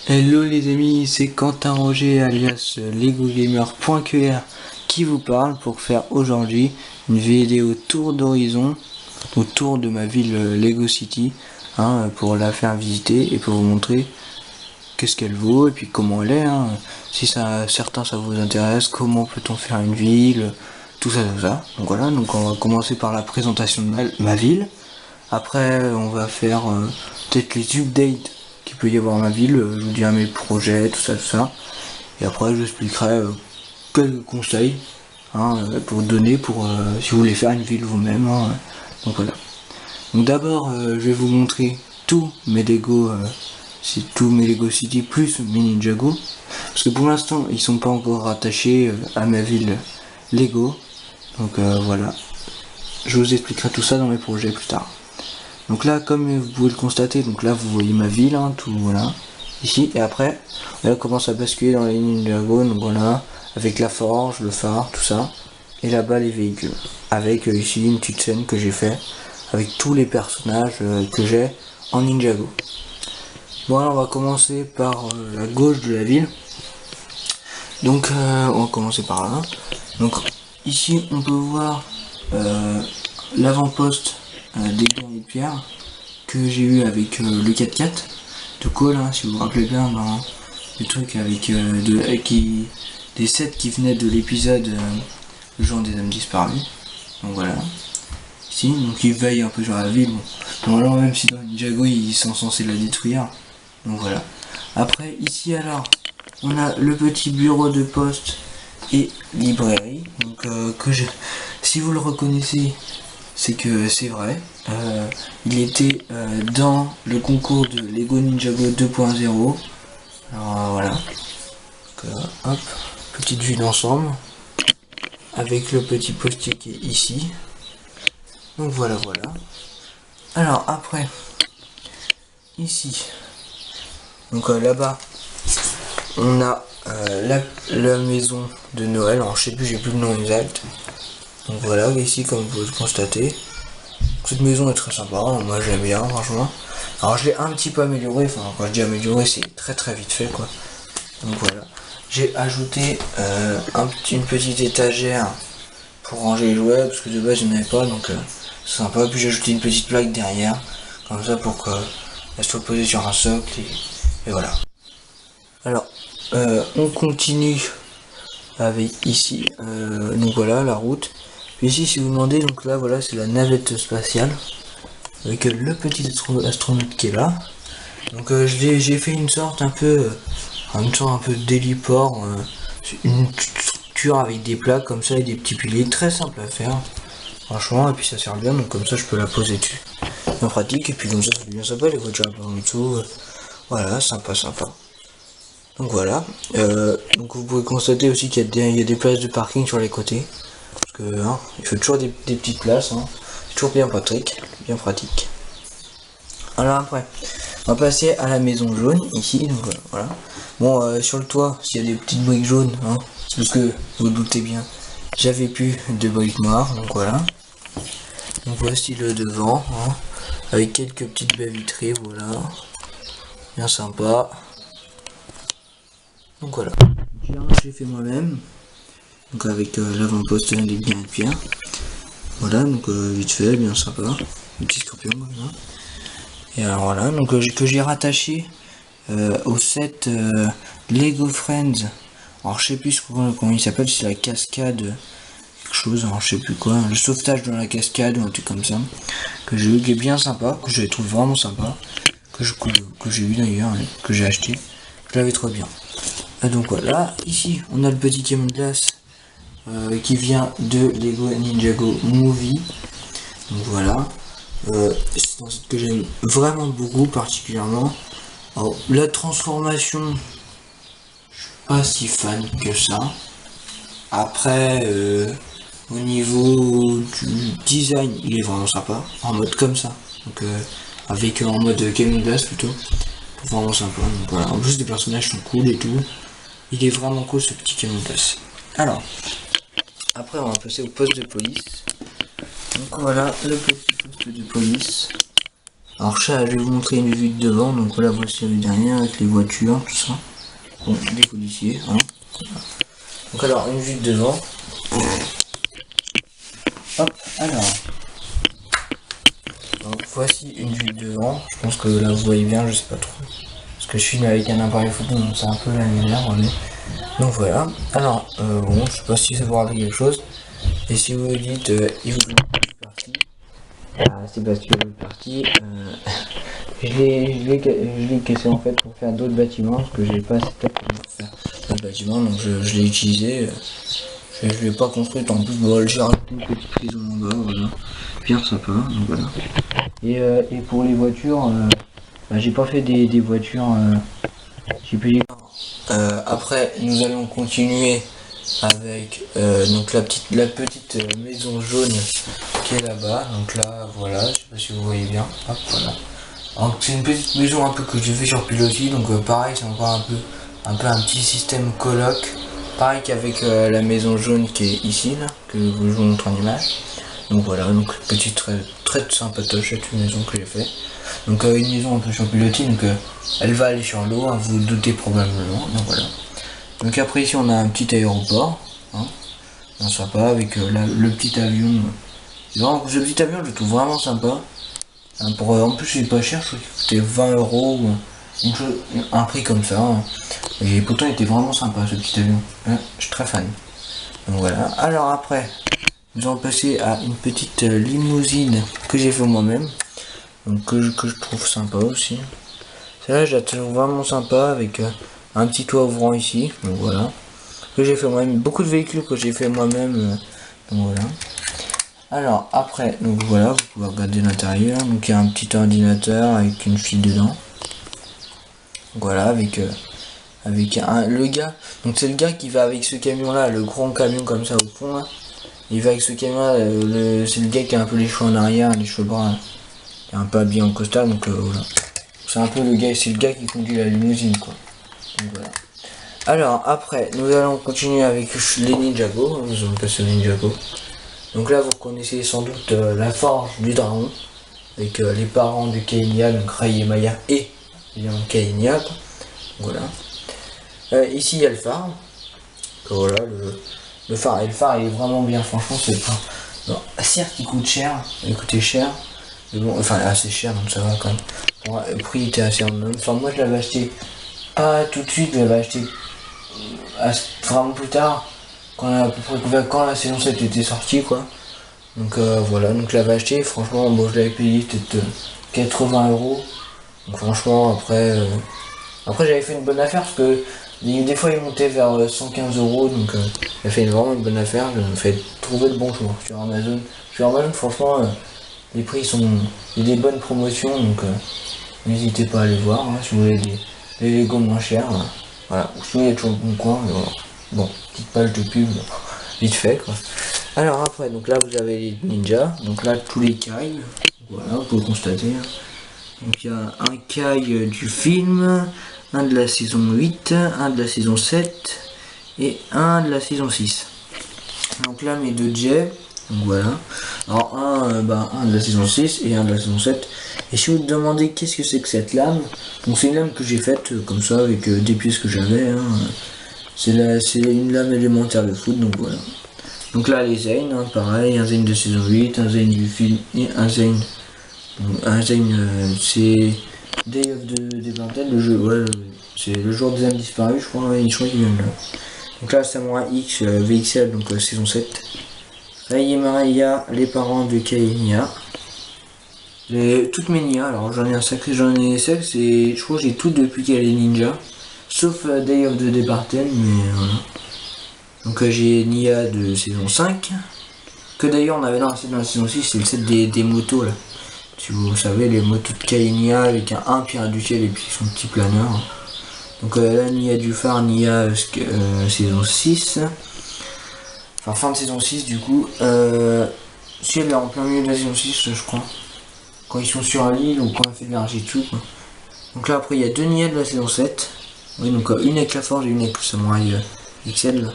Hello les amis, c'est Quentin Roger alias LegoGamer.qr qui vous parle pour faire aujourd'hui une vidéo tour d'horizon autour de ma ville Lego City, pour la faire visiter et pour vous montrer qu'est-ce qu'elle vaut et puis comment elle est, si certains ça vous intéresse, comment peut-on faire une ville, tout ça. Donc voilà, donc on va commencer par la présentation de ma ville. Après on va faire peut-être les updates qu'il peut y avoir dans ma ville, je vous dirai mes projets, tout ça. Et après je vous expliquerai quelques conseils pour donner si vous voulez faire une ville vous-même. Donc voilà. Donc d'abord je vais vous montrer tous mes Lego, tous mes Lego City plus mes Ninjago. Parce que pour l'instant ils sont pas encore rattachés à ma ville Lego. Donc voilà. Je vous expliquerai tout ça dans mes projets plus tard. Donc là, comme vous pouvez le constater, donc là vous voyez ma ville, tout voilà, ici, et après, là on commence à basculer dans les Ninjago, donc voilà, avec la forge, le phare, tout ça, et là-bas les véhicules, avec ici une petite scène que j'ai fait, avec tous les personnages que j'ai en Ninjago. Bon alors on va commencer par la gauche de la ville, donc on va commencer par là. Donc ici on peut voir l'avant-poste des guerriers de pierre que j'ai eu avec le 4x4 de Cole, si vous vous rappelez bien dans le truc avec des sets qui venaient de l'épisode Le jour des âmes disparues. Donc voilà, ici, donc il veille un peu sur la ville. Bon, normalement même si dans Ninjago ils sont censés la détruire. Donc voilà. Après ici alors on a le petit bureau de poste et librairie, donc si vous le reconnaissez, c'est que c'est vrai. Il était dans le concours de Lego Ninjago 2.0. Alors voilà. Donc, hop, petite vue d'ensemble. Avec le petit postier qui est ici. Donc voilà. Alors après, ici. Donc là-bas, on a la maison de Noël. Alors je sais plus, j'ai plus le nom exact. Donc voilà, ici comme vous pouvez le constater. Cette maison est très sympa, moi j'aime bien franchement. Alors je l'ai un petit peu amélioré, enfin quand je dis amélioré c'est très vite fait quoi. Donc voilà. J'ai ajouté une petite étagère pour ranger les jouets, parce que de base je n'en avais pas, donc c'est sympa. Puis j'ai ajouté une petite plaque derrière, comme ça pour qu'elle soit posée sur un socle et voilà. Alors on continue avec ici, donc voilà la route. Puis ici si vous demandez, donc là voilà c'est la navette spatiale avec le petit astronaute qui est là. Donc j'ai fait une sorte un peu d'héliport, une structure avec des plaques comme ça et des petits piliers, très simple à faire franchement, et puis ça sert bien, donc comme ça je peux la poser dessus, bien pratique, et puis comme ça c'est bien sympa, les voitures en dessous, voilà, sympa. Donc voilà, donc vous pouvez constater aussi qu'il y a des places de parking sur les côtés, parce que il faut toujours des petites places, c'est toujours bien pratique. Alors après, on va passer à la maison jaune ici, donc voilà. Bon, sur le toit, s'il y a des petites briques jaunes, c'est parce que vous doutez bien, j'avais plus de briques noires, donc voilà. Donc voici le devant, avec quelques petites baies vitrées, voilà, bien sympa. Donc voilà, j'ai fait moi-même, donc avec l'avant-poste des guerriers de pierre. Voilà, donc vite fait, bien sympa, un petit scorpion comme ça. Et alors voilà, donc que j'ai rattaché au set Lego Friends. Alors je sais plus comment il s'appelle, c'est la cascade quelque chose, alors je sais plus quoi, le sauvetage dans la cascade ou un truc comme ça, que j'ai eu, qui est bien sympa, que je trouve vraiment sympa, que j'ai eu d'ailleurs, que j'ai acheté, je l'avais trop bien. Et donc voilà, ici on a le petit camion de glace qui vient de Lego Ninjago Movie. Donc voilà, c'est un set que j'aime vraiment beaucoup particulièrement. Alors, la transformation, je suis pas si fan que ça. Après, au niveau du design, il est vraiment sympa, en mode comme ça. Donc avec en mode camion de glace plutôt. Vraiment sympa. Donc voilà. En plus les personnages sont cool et tout. Il est vraiment cool ce petit camion de glace. Alors, après on va passer au poste de police. Donc voilà le petit poste de police. Alors ça, je vais vous montrer une vue de devant, donc voilà, voici la vue dernière avec les voitures, tout ça. Bon, des policiers, hein. Donc alors, une vue de devant. Hop, alors. Donc, voici une vue de devant, je pense que là vous voyez bien, je sais pas trop. Parce que je filme avec un appareil photo, donc c'est un peu la lumière, mais... Donc voilà, alors, bon, je sais pas si ça vous rappelle quelque chose. Et si vous dites, il vous parti, c'est parce que le parti, je l'ai cassé en fait pour faire d'autres bâtiments, parce que j'ai pas assez de temps pour faire d'autres bâtiments, donc je l'ai utilisé. Je l'ai pas construite en plus, bon, j'ai rajouté une petite prison en bas, voilà. Bien sympa, donc voilà. Et pour les voitures, bah, j'ai pas fait des voitures, j'ai payé. Après, nous allons continuer avec donc la petite maison jaune qui est là-bas. Donc là, voilà, je sais pas si vous voyez bien. Hop, voilà. Donc c'est une petite maison un peu que j'ai fait sur pilotis. Donc pareil, c'est encore un petit système coloc. Pareil qu'avec la maison jaune qui est ici là, que je vous montre en image. Donc voilà, donc petite très sympatoche cette maison que j'ai fait. Donc une maison un peu sur pilotis, donc elle va aller sur l'eau, hein, vous vous doutez probablement. Donc voilà. Donc après ici on a un petit aéroport, hein, sympa avec le petit avion. Vraiment, ce petit avion je le trouve vraiment sympa. Hein, en plus il est pas cher, je crois qu'il coûtait 20 euros, un prix comme ça. Hein. Et pourtant il était vraiment sympa ce petit avion. Hein, je suis très fan. Donc voilà. Alors après, nous allons passer à une petite limousine que j'ai fait moi-même. Donc que je trouve sympa aussi. Celle-là je la trouve vraiment sympa avec un petit toit ouvrant ici. Donc voilà. Que j'ai fait moi-même. Beaucoup de véhicules que j'ai fait moi-même. Donc voilà. Alors après, donc voilà, vous pouvez regarder l'intérieur. Donc il y a un petit ordinateur avec une file dedans. Donc voilà, avec le gars. Donc c'est le gars qui va avec ce camion là, le grand camion comme ça au fond là. Il va avec ce camion là, c'est le gars qui a un peu les cheveux en arrière, les cheveux bruns. Qui est un peu habillé en costard, donc voilà. C'est un peu le gars, c'est le gars qui conduit la limousine quoi. Donc voilà. Alors après, nous allons continuer avec les Ninjago. Nous allons passer aux Ninjago. Donc là, vous reconnaissez sans doute la forge du dragon avec les parents de Kainia, donc Rai et Maya et évidemment Kainia. Voilà. Ici, il y a le phare. Voilà, le phare. Et le phare, il est vraiment bien. Franchement, c'est pas. Bon, certes, il coûte cher. Il coûtait cher. Mais bon, enfin, assez cher, donc ça va quand même. Bon, le prix était assez random. Enfin, moi, je l'avais acheté pas tout de suite. Je l'avais acheté vraiment plus tard. Quand la saison 7 était sortie quoi. Donc voilà, donc je l'avais acheté, franchement bon je l'avais payé peut-être 80 euros. Donc franchement après j'avais fait une bonne affaire parce que des fois il montait vers 115 euros, donc j'ai fait vraiment une bonne affaire, je me fais trouver le bon jour sur Amazon. Sur Amazon franchement les prix sont. Il y a des bonnes promotions, donc n'hésitez pas à aller voir hein, si vous voulez des Lego moins chers. Voilà, ou sinon il y a toujours le bon coin, mais voilà. Bon, petite page de pub, vite fait quoi. Alors après, donc là vous avez les ninjas, donc là tous les cailles, voilà, vous pouvez constater. Donc il y a un caille du film, un de la saison 8, un de la saison 7 et un de la saison 6. Donc là mes deux jets, donc voilà. Alors un de la saison 6 et un de la saison 7. Et si vous me demandez qu'est-ce que c'est que cette lame, donc c'est une lame que j'ai faite comme ça avec des pièces que j'avais. Hein. C'est une lame élémentaire de foot, donc voilà. Donc là les Zane, hein, pareil, un Zane de saison 8, un Zane du film et un Zane. C'est Day of the Departed, le jeu, ouais, c'est le jour des âmes disparues, je crois, ouais, je crois qu'il vient de là. Donc là Samurai X VXL, donc saison 7. Rai et Maya, les parents de Kainia. Toutes mes Nia, alors j'en ai un sacré, j'en ai 7, et je crois que j'ai tout depuis qu'elle est ninja. Sauf Day of the Departed, mais voilà. Donc j'ai Nia de saison 5. Que d'ailleurs on avait dans la saison 6, c'est le set des motos là. Si vous savez, les motos de Kainia avec un Pierre du ciel et puis son petit planeur. Donc là Nia du phare, Nia saison 6. Enfin fin de saison 6 du coup. Si elle est en plein milieu de la saison 6 je crois. Quand ils sont sur l'île ou quand elle fait de l'argitsu quoi. Donc là après il y a deux Nia de la saison 7. Oui donc une avec la forge et une avec le samouraï XL.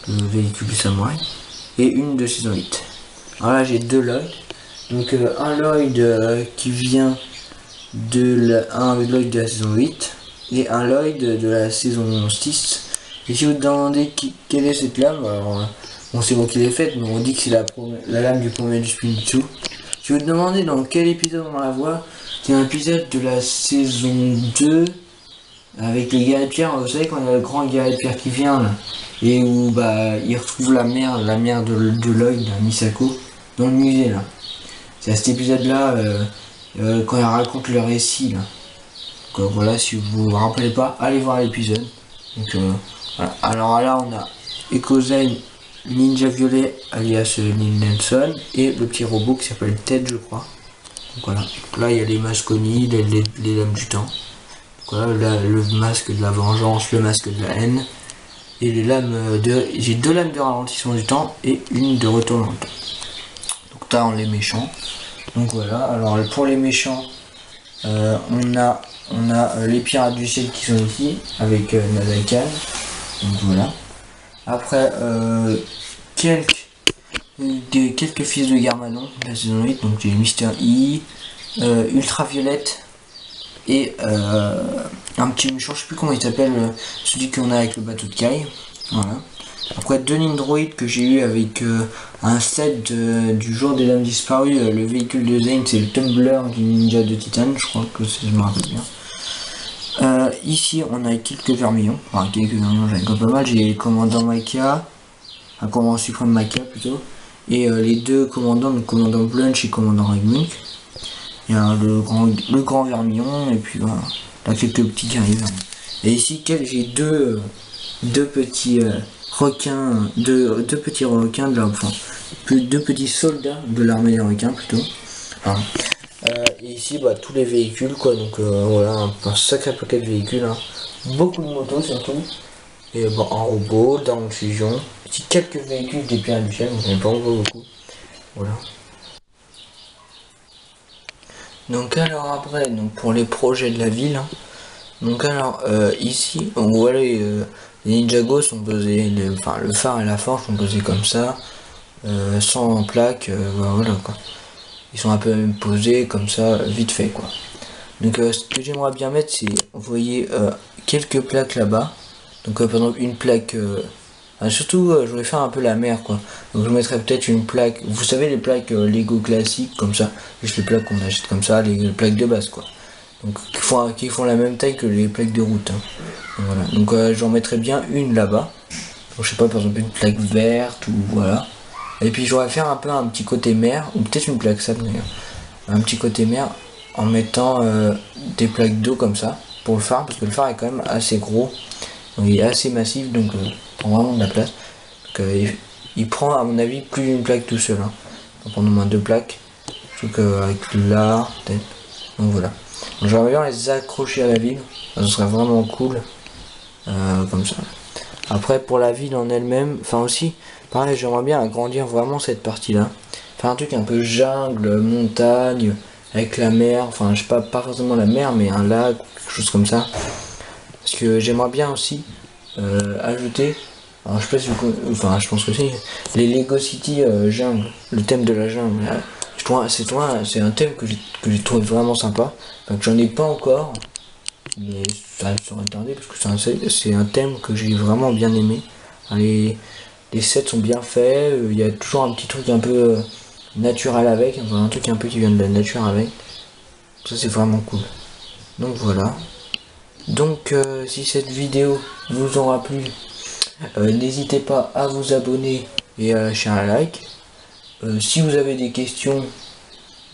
Le véhicule samouraï. Et une de saison 8. Alors là j'ai deux Lloyd. Donc un Lloyd qui vient un Lloyd de la saison 8 et un Lloyd de la saison 6. Et si vous vous demandez quelle est cette lame, alors bon, c'est moi qui l'ai faite, mais on dit que c'est la lame du premier du Spinitsu. Si vous vous demandez dans quel épisode on la voit, c'est un épisode de la saison 2 avec les Guerriers de Pierre. Vous savez quand il y a le grand Guerrier de Pierre qui vient là, et où il retrouve la mère de Lloyd, Misako, dans le musée là. C'est à cet épisode là quand il raconte le récit là. Donc voilà, si vous vous rappelez pas, allez voir l'épisode. Donc voilà. Alors là on a Ekozen, Ninja Violet alias Lynn Nelson et le petit robot qui s'appelle Ted je crois. Donc voilà, donc là il y a les Masconi, les lames du temps. Donc voilà, là, le masque de la vengeance, le masque de la haine. Et les lames j'ai 2 lames de ralentissement du temps et une de retour dans le temps. Donc là on les méchants. Donc voilà, alors pour les méchants, on a les pirates du ciel qui sont ici avec Nadakan. Donc voilà. Après quelques fils de Garmadon de la saison 8, donc j'ai Mister E, Ultraviolette et un petit méchant, je sais plus comment il s'appelle, celui qu'on a avec le bateau de Kai. Voilà. Après 2 Nindroids que j'ai eu avec un set du jour des lames disparues, le véhicule de Zane, c'est le Tumbler du ninja de Titan, je crois que je me rappelle bien. Ici on a quelques vermillons, enfin quelques vermillons, j'en ai pas mal, j'ai le commandant Maika, un commandant suprême Maika plutôt, et les 2 commandants, le commandant Blunch et commandant Regmunk. Il y a le grand vermillon, et puis voilà, là quelques petits qui arrivent. Et ici j'ai deux petits requins, deux petits requins de la, enfin, 2 petits soldats de l'armée des requins plutôt. Voilà. Et ici tous les véhicules quoi, donc voilà un sacré paquet de véhicules, hein. Beaucoup de motos surtout, et un robot, d'armes de fusion, ici quelques véhicules des pirates du ciel, mais pas encore beaucoup. Voilà. Donc alors après, donc pour les projets de la ville, hein, donc alors ici, donc voilà, les Ninjago sont posés, le phare et la forge sont posés comme ça, sans plaque, voilà quoi. Ils sont un peu posés comme ça, vite fait quoi. Donc ce que j'aimerais bien mettre, c'est, vous voyez, quelques plaques là-bas. Donc par exemple une plaque, surtout je voulais faire un peu la mer quoi. Donc je mettrais peut-être une plaque, vous savez les plaques Lego classiques comme ça, juste les plaques qu'on achète comme ça, les plaques de base quoi. Donc qui font la même taille que les plaques de route, hein. Voilà. Donc j'en mettrais bien une là-bas. Donc je sais pas, par exemple une plaque verte ou voilà. Et puis j'aurais faire un peu un petit côté mer, ou peut-être une plaque sable d'ailleurs. Un petit côté mer en mettant des plaques d'eau comme ça pour le phare, parce que le phare est quand même assez gros. Donc il est assez massif, donc il prend vraiment de la place. Donc, il prend à mon avis plus d'une plaque tout seul, hein. On va prendre au moins 2 plaques. Surtout qu'avec là, peut-être. Donc voilà. J'aimerais bien les accrocher à la ville. Ça serait vraiment cool. Comme ça. Après pour la ville en elle-même, enfin aussi, pareil, j'aimerais bien agrandir vraiment cette partie-là. Faire un truc un peu jungle, montagne, avec la mer, enfin je sais pas forcément la mer, mais un lac, quelque chose comme ça. Parce que j'aimerais bien aussi ajouter, alors je sais pas si vous, enfin je pense que si, les Lego City jungle, le thème de la jungle. C'est un thème que j'ai trouvé vraiment sympa. Donc j'en ai pas encore, mais ça serait tardé parce que c'est un thème que j'ai vraiment bien aimé. Les sets sont bien faits, il y a toujours un petit truc un peu naturel avec, enfin, un truc un peu qui vient de la nature avec. Ça c'est vraiment cool. Donc voilà. Donc si cette vidéo vous aura plu, n'hésitez pas à vous abonner et à lâcher un like. Si vous avez des questions,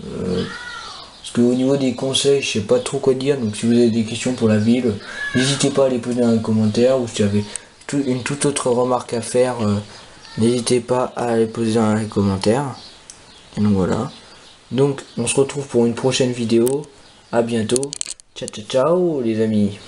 parce qu'au niveau des conseils, je sais pas trop quoi dire, donc si vous avez des questions pour la ville, n'hésitez pas à les poser dans les commentaires, ou si vous avez une toute autre remarque à faire, n'hésitez pas à les poser dans les commentaires. Et donc voilà. Donc on se retrouve pour une prochaine vidéo. À bientôt. Ciao ciao ciao les amis.